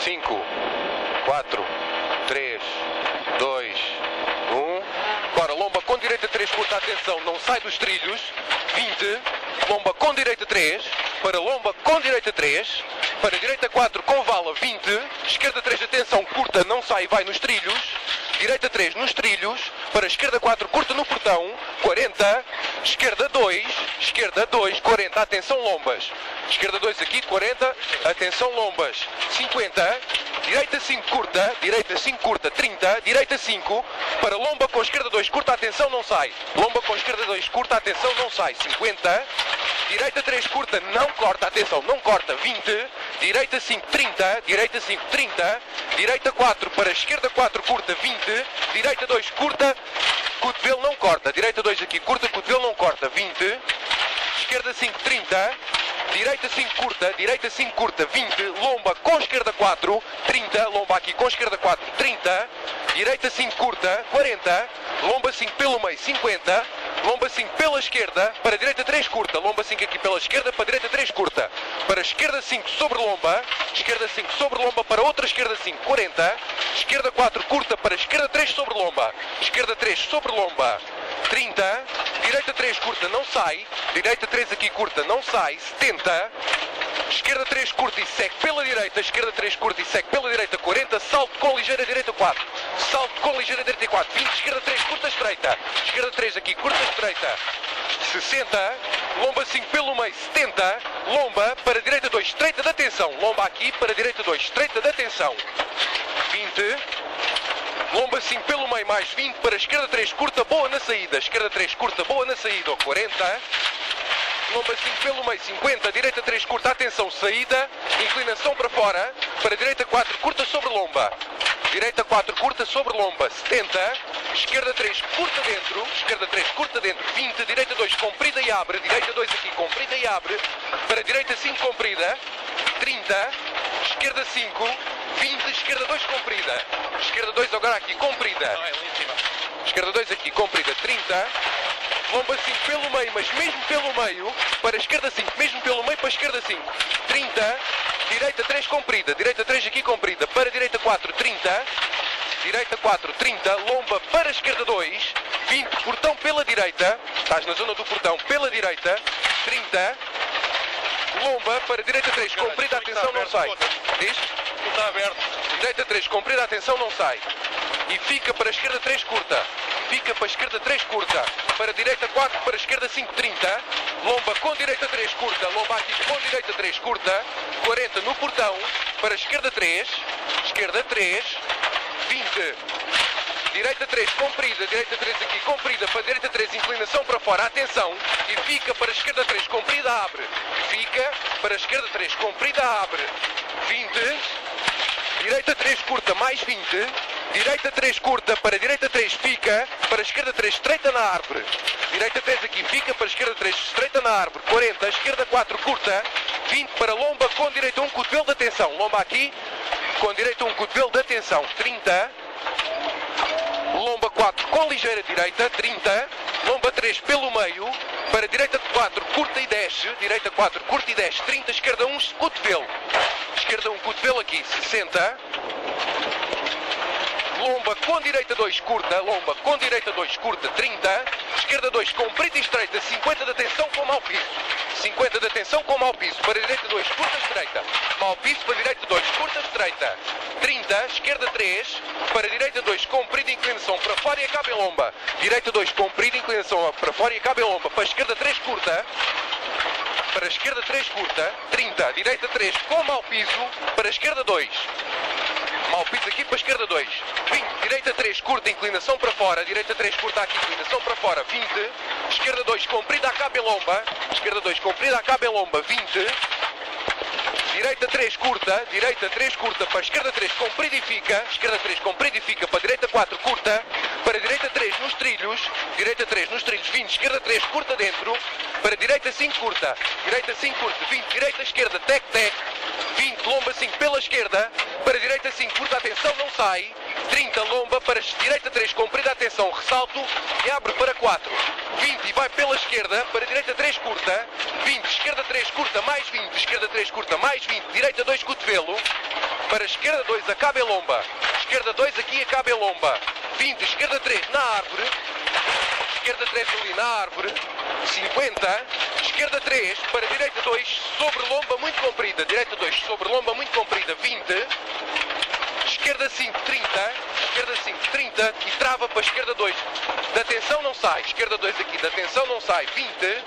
5, 4, 3, 2, 1. Agora, lomba com direita 3, curta, atenção, não sai dos trilhos. 20, lomba com direita 3, para lomba com direita 3, para direita 4 com vala 20, esquerda 3, atenção, curta, não sai, vai nos trilhos. Direita 3 nos trilhos, para esquerda 4, curta no portão, 40, esquerda 2, 40, atenção lombas. Esquerda 2 aqui, 40, atenção lombas. 50, direita 5 curta, 30, direita 5, para lomba com esquerda 2, curta, atenção, não sai. Lomba com esquerda 2, curta, atenção, não sai. 50, direita 3 curta, não corta, atenção, não corta. 20, direita 5, 30, direita 5, 30, direita 4, para esquerda 4, curta, 20, direita 2, curta, cotovelo não corta, direita 2 aqui, curta, cotovelo não corta, 20, esquerda 5, 30, direita 5 curta, 20, lomba com esquerda 4, 30, lomba aqui com esquerda 4, 30, direita 5 curta, 40, lomba 5 pelo meio, 50, lomba 5 pela esquerda, para a direita 3 curta, lomba 5 aqui pela esquerda, para a direita 3 curta, para a esquerda 5 sobre lomba, esquerda 5 sobre lomba, para outra esquerda 5, 40, esquerda 4 curta, para a esquerda 3 sobre lomba, esquerda 3 sobre lomba, 30, direita 3 curta, não sai, direita 3 aqui curta, não sai, 70, esquerda 3 curta e segue pela direita, esquerda 3 curta e segue pela direita, 40, salto com ligeira direita 4, salto com ligeira direita 4, 20, esquerda 3 curta estreita, esquerda 3 aqui curta estreita, 60, lomba 5 pelo meio, 70, lomba para direita 2, estreita de atenção, lomba aqui para direita 2, estreita de atenção, 20, lomba 5 pelo meio, mais 20, para esquerda 3 curta, boa na saída, esquerda 3 curta, boa na saída, 40, lomba 5 pelo meio, 50, direita 3 curta, atenção, saída, inclinação para fora, para direita 4 curta sobre lomba, direita 4 curta sobre lomba, 70, esquerda 3 curta dentro, esquerda 3 curta dentro, 20, direita 2 comprida e abre, direita 2 aqui comprida e abre, para direita 5 comprida, 30, esquerda 5, 20, esquerda 2 comprida, esquerda 2 agora aqui comprida, esquerda 2 aqui comprida, 30, lomba 5 pelo meio, mas mesmo pelo meio, para a esquerda 5, mesmo pelo meio para a esquerda 5, 30, direita 3 comprida, direita 3 aqui comprida, para a direita 4, 30, direita 4, 30, lomba para a esquerda 2, 20, portão pela direita, estás na zona do portão, pela direita, 30, lomba para a direita 3, comprida, atenção, não sai. Diz? Está aberto. Direita 3, comprida, atenção, não sai. E fica para a esquerda 3 curta. Fica para a esquerda 3 curta. Para a direita 4, para a esquerda 5, 30. Lomba com direita 3 curta. Lomba aqui com direita 3 curta. 40 no portão. Para a esquerda 3. Esquerda 3. 20. Direita 3 comprida. Direita 3 aqui comprida. Para a direita 3, inclinação para fora. Atenção. E fica para a esquerda 3 comprida, abre. Fica para a esquerda 3 comprida, abre. 20. Direita 3 curta, mais 20. Direita 3 curta, para a direita 3 fica, para a esquerda 3 estreita na árvore. Direita 3 aqui fica, para a esquerda 3 estreita na árvore. 40, esquerda 4 curta, 20 para lomba com direita 1 cotovelo de atenção. Lomba aqui, com direita 1 cotovelo de atenção. 30, lomba 4 com ligeira direita, 30, lomba 3 pelo meio, para a direita 4 curta e desce, direita 4 curta e desce, 30, esquerda 1 cotovelo. Esquerda 1 cotovelo aqui, 60. Lomba com direita 2 curta, lomba com direita 2 curta, 30, esquerda 2 comprida e estreita, 50 de atenção com mau piso, 50 de atenção com mau piso, para a direita 2 curta estreita, mau piso para a direita 2 curta estreita, 30, esquerda 3, para a direita 2 comprida, inclinação para fora e acaba em lomba, direita 2 comprida, inclinação para fora e acaba em lomba, para a esquerda 3 curta, para a esquerda 3 curta, 30, direita 3 com mau piso, para a esquerda 2. Mau piso aqui para a esquerda 2. 20, direita 3 curta, inclinação para fora. Direita 3 curta aqui, inclinação para fora. 20, esquerda 2 comprida, acaba em lomba. Esquerda 2 comprida, acaba em lomba. 20, direita 3 curta, para a esquerda 3 comprida e fica. Esquerda 3 comprida e fica, para a direita 4 curta. Para a direita 3 nos trilhos. Direita 3 nos trilhos, 20, esquerda 3 curta dentro. Para a direita 5 curta. Direita 5 curta, 20, direita esquerda, tec, tec. 20, lomba 5 pela esquerda, para a direita 5 curta, atenção, não sai, 30, lomba para a direita 3 comprida, atenção, ressalto e abre para 4, 20 e vai pela esquerda, para a direita 3 curta, 20, esquerda 3 curta, mais 20, esquerda 3 curta, mais 20, direita 2 cotovelo, para a esquerda 2, acaba em lomba. Esquerda 2, aqui acaba em lomba. 20, esquerda 3, na árvore. Esquerda 3 ali na árvore. 50, esquerda 3, para a direita 2, sobre lomba muito comprida. Direita 2, sobre lomba muito comprida. 20. Esquerda 5, 30. Esquerda 5, 30. E trava para a esquerda 2. Da tensão não sai. Esquerda 2 aqui, da tensão não sai. 20.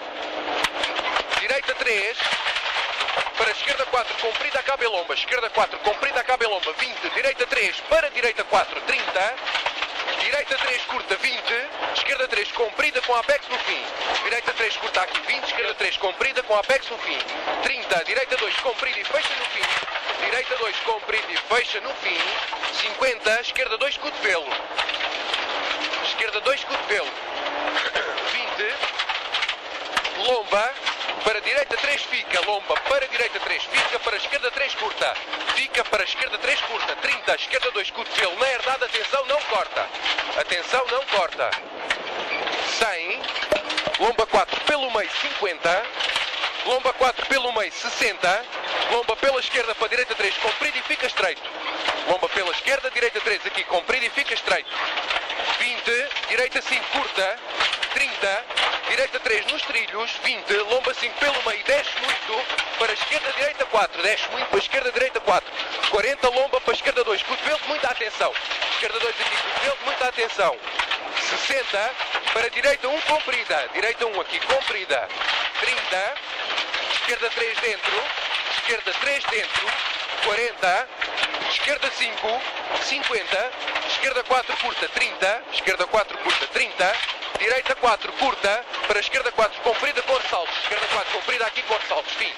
Direita 3. Para a esquerda 4, comprida, acaba em lomba. Esquerda 4, comprida, acaba em lomba. 20. Direita 3, para a direita 4, 30. Direita 3, curta, 20. Esquerda 3, comprida, com apex no fim. Direita 3, curta aqui, 20. Esquerda 3, comprida, com apex no fim. 30. Direita 2, comprida e fecha no fim. Direita 2, comprida e fecha no fim. 50. Esquerda 2, cotovelo. Esquerda 2, cotovelo. 20. Lomba. Para a direita 3 fica, lomba, para a direita 3 fica, para a esquerda 3 curta. Fica, para a esquerda 3 curta. 30, esquerda 2, cotovelo, na herdade, atenção, não corta. Atenção, não corta. 100, lomba 4 pelo meio, 50. Lomba 4 pelo meio, 60. Lomba pela esquerda para a direita 3, comprido e fica estreito. Lomba pela esquerda, direita 3 aqui, comprido e fica estreito. 20, direita 5, curta. 30, direita 3 nos trilhos. 20, lomba 5 pelo meio, desce muito. Para a esquerda, direita 4, desce muito para a esquerda, direita 4. 40, lomba para a esquerda 2, cotovelo, muita atenção. Esquerda 2 aqui, cotovelo, muita atenção. 60, para a direita 1, comprida. Direita 1 aqui, comprida. 30, esquerda 3 dentro. Esquerda 3 dentro. 40, esquerda 5, 50. Esquerda 4, curta, 30. Esquerda 4, curta, 30. Direita 4, curta. Para a esquerda 4, comprida, com ressaltos. Esquerda 4, comprida, aqui com ressaltos. Fim.